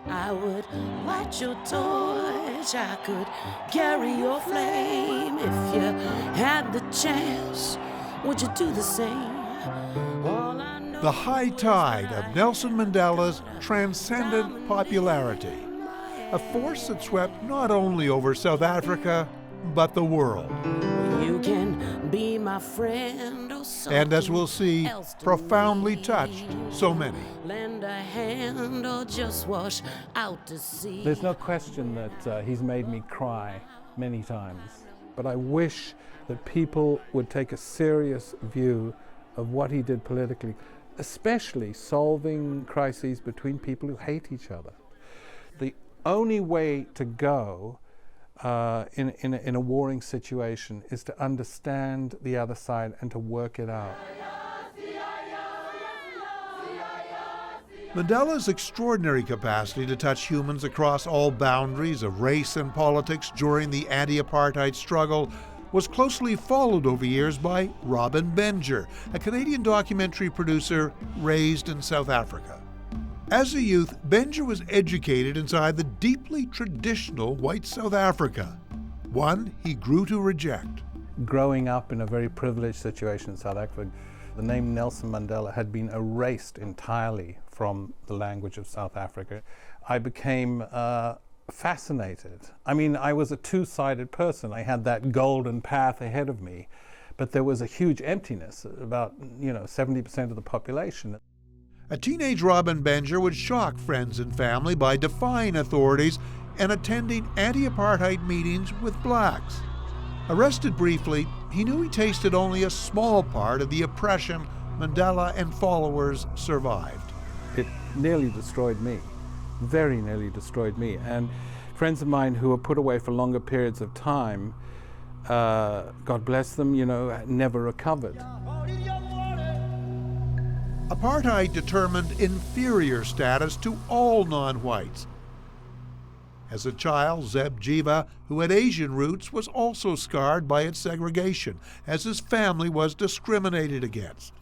I would light your torch, I could carry your flame. If you had the chance, would you do the same? The high tide of Nelson Mandela's transcendent popularity, a force that swept not only over South Africa, but the world. You can be my friend or something, and as we'll see, profoundly touched so many. Lend a hand or just wash out to sea. There's no question that he's made me cry many times, but I wish that people would take a serious view of what he did politically, especially solving crises between people who hate each other. The only way to go in a warring situation is to understand the other side and to work it out. Mandela's extraordinary capacity to touch humans across all boundaries of race and politics during the anti-apartheid struggle was closely followed over years by Robin Benger, a Canadian documentary producer raised in South Africa. As a youth, Benger was educated inside the deeply traditional white South Africa, one he grew to reject. Growing up in a very privileged situation in South Africa, the name Nelson Mandela had been erased entirely from the language of South Africa. I became fascinated. I mean, I was a two-sided person. I had that golden path ahead of me, but there was a huge emptiness, about 70% of the population. A teenage Robin Benger would shock friends and family by defying authorities and attending anti-apartheid meetings with blacks. Arrested briefly, he knew he tasted only a small part of the oppression Mandela and followers survived. It nearly destroyed me, very nearly destroyed me. And friends of mine who were put away for longer periods of time, God bless them, never recovered. Apartheid determined inferior status to all non-whites. As a child, Zeb Jiva, who had Asian roots, was also scarred by its segregation, as his family was discriminated against.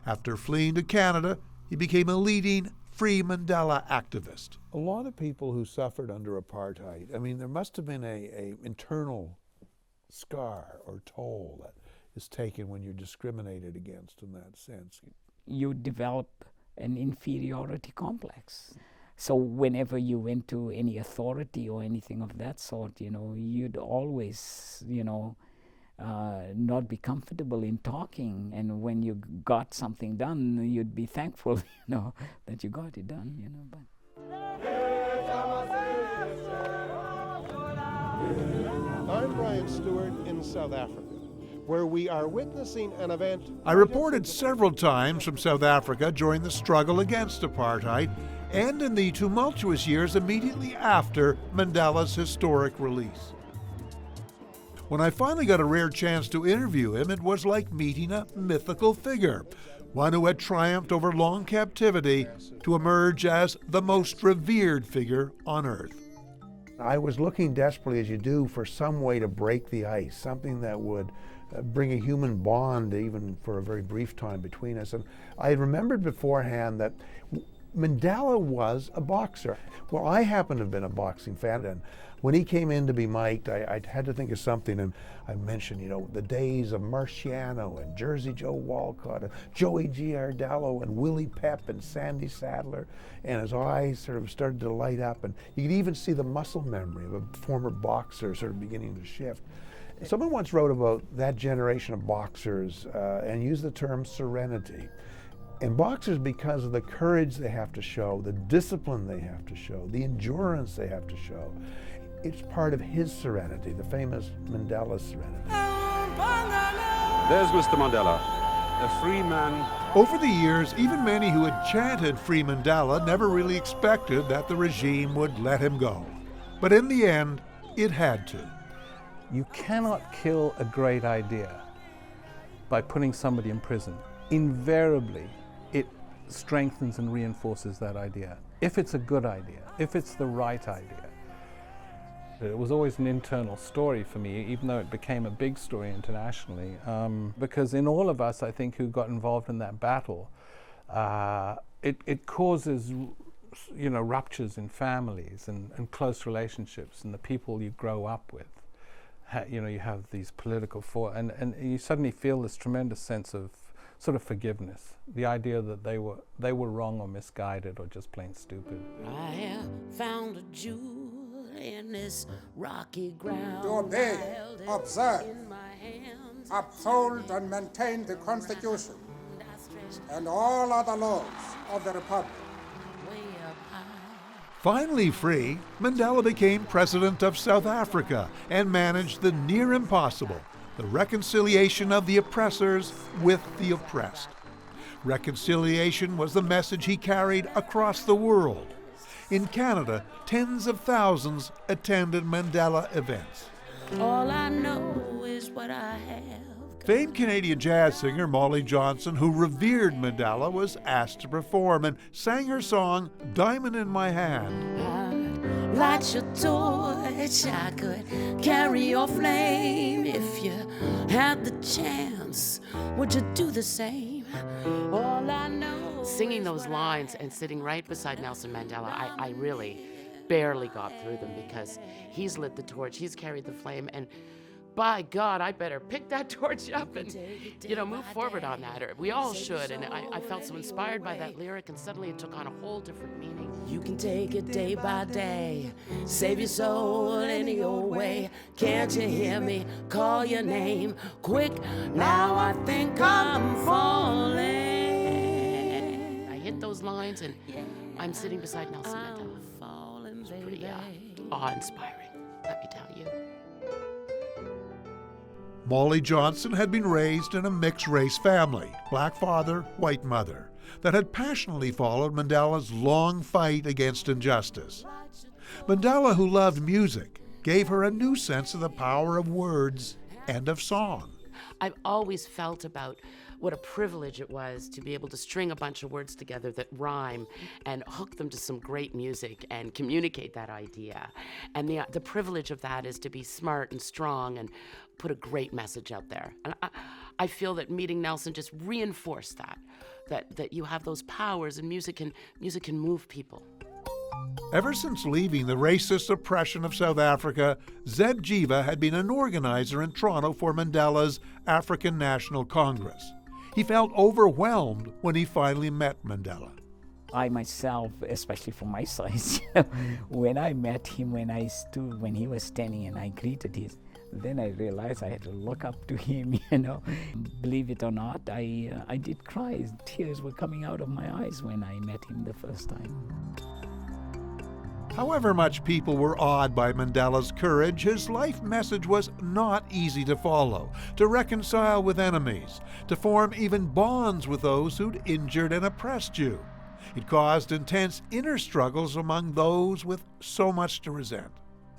After fleeing to Canada, he became a leading Free Mandela activist. A lot of people who suffered under apartheid, there must have been a internal scar or toll that is taken when you're discriminated against in that sense. You develop an inferiority complex. So whenever you went to any authority or anything of that sort, you'd always, not be comfortable in talking. And when you got something done, you'd be thankful, that you got it done, But I'm Brian Stewart in South Africa, where we are witnessing an event. I reported several times from South Africa during the struggle against apartheid and in the tumultuous years immediately after Mandela's historic release. When I finally got a rare chance to interview him, it was like meeting a mythical figure, one who had triumphed over long captivity to emerge as the most revered figure on earth. I was looking desperately, as you do, for some way to break the ice, something that would bring a human bond, even for a very brief time, between us. And I had remembered beforehand that Mandela was a boxer. Well, I happen to have been a boxing fan, and when he came in to be mic'd, I had to think of something, and I mentioned, the days of Marciano and Jersey Joe Walcott and Joey Giardello and Willie Pep and Sandy Sadler, and his eyes sort of started to light up, and you could even see the muscle memory of a former boxer sort of beginning to shift. Someone once wrote about that generation of boxers and used the term serenity. And boxers, because of the courage they have to show, the discipline they have to show, the endurance they have to show, it's part of his serenity, the famous Mandela serenity. There's Mr. Mandela, a free man. Over the years, even many who had chanted Free Mandela never really expected that the regime would let him go. But in the end, it had to. You cannot kill a great idea by putting somebody in prison. Invariably, it strengthens and reinforces that idea. If it's a good idea, if it's the right idea. It was always an internal story for me, even though it became a big story internationally, because in all of us, I think, who got involved in that battle, it causes ruptures in families and close relationships and the people you grow up with. You have these political and you suddenly feel this tremendous sense of sort of forgiveness. The idea that they were wrong or misguided or just plain stupid. I have found a jewel in this rocky ground. To obey, observe, uphold and maintain the Constitution and all other laws of the Republic. Finally free, Mandela became president of South Africa and managed the near impossible, the reconciliation of the oppressors with the oppressed. Reconciliation was the message he carried across the world. In Canada, tens of thousands attended Mandela events. All I know is what I have. Famed Canadian jazz singer Molly Johnson, who revered Mandela, was asked to perform and sang her song, Diamond in My Hand. I'd light your torch, I could carry your flame. If you had the chance, would you do the same? All I know. Singing those lines and sitting right beside Nelson Mandela, I really barely got through them because he's lit the torch, he's carried the flame, and by God, I better pick that torch up and, move forward on that. Or we all should. And I felt so inspired by that lyric, and suddenly it took on a whole different meaning. You can take it day by day, save your soul any old way. Can't you hear me call your name? Quick, now I think I'm falling. I hit those lines, and I'm sitting beside Nelson Mandela. It's pretty awe-inspiring, let me tell you. Molly Johnson had been raised in a mixed-race family, black father, white mother, that had passionately followed Mandela's long fight against injustice. Mandela, who loved music, gave her a new sense of the power of words and of song. I've always felt about what a privilege it was to be able to string a bunch of words together that rhyme and hook them to some great music and communicate that idea. And the privilege of that is to be smart and strong and put a great message out there. And I feel that meeting Nelson just reinforced that you have those powers, and music can move people. Ever since leaving the racist oppression of South Africa, Zeb Jiva had been an organizer in Toronto for Mandela's African National Congress. He felt overwhelmed when he finally met Mandela. I myself, especially for my size, when I met him, when he was standing and I greeted him, then I realized I had to look up to him, Believe it or not, I did cry. Tears were coming out of my eyes when I met him the first time. However much people were awed by Mandela's courage, his life message was not easy to follow, to reconcile with enemies, to form even bonds with those who'd injured and oppressed you. It caused intense inner struggles among those with so much to resent.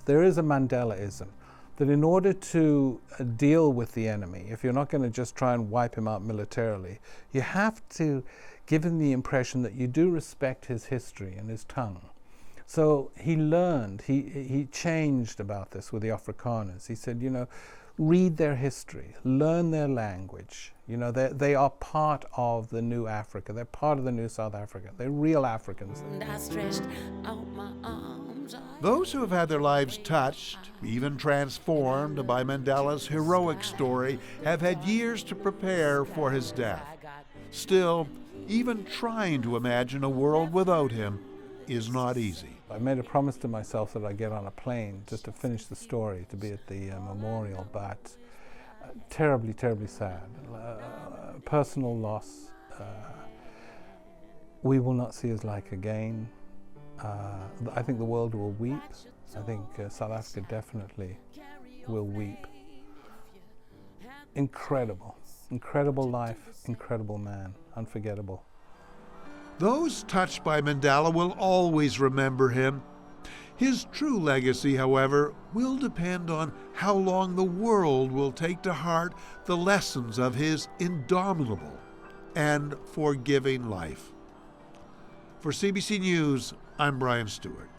There is a Mandelaism, that in order to deal with the enemy, if you're not going to just try and wipe him out militarily, you have to give him the impression that you do respect his history and his tongue. So he learned, he changed about this with the Afrikaners. He said, read their history, learn their language. They are part of the new Africa. They're part of the new South Africa. They're real Africans. And I stretched out my arms. Those who have had their lives touched, even transformed by Mandela's heroic story, have had years to prepare for his death. Still, even trying to imagine a world without him is not easy. I made a promise to myself that I'd get on a plane just to finish the story, to be at the memorial, but terribly, terribly sad. Personal loss. We will not see his like again. I think the world will weep. I think South Africa definitely will weep. Incredible. Incredible life, incredible man, unforgettable. Those touched by Mandela will always remember him. His true legacy, however, will depend on how long the world will take to heart the lessons of his indomitable and forgiving life. For CBC News, I'm Brian Stewart.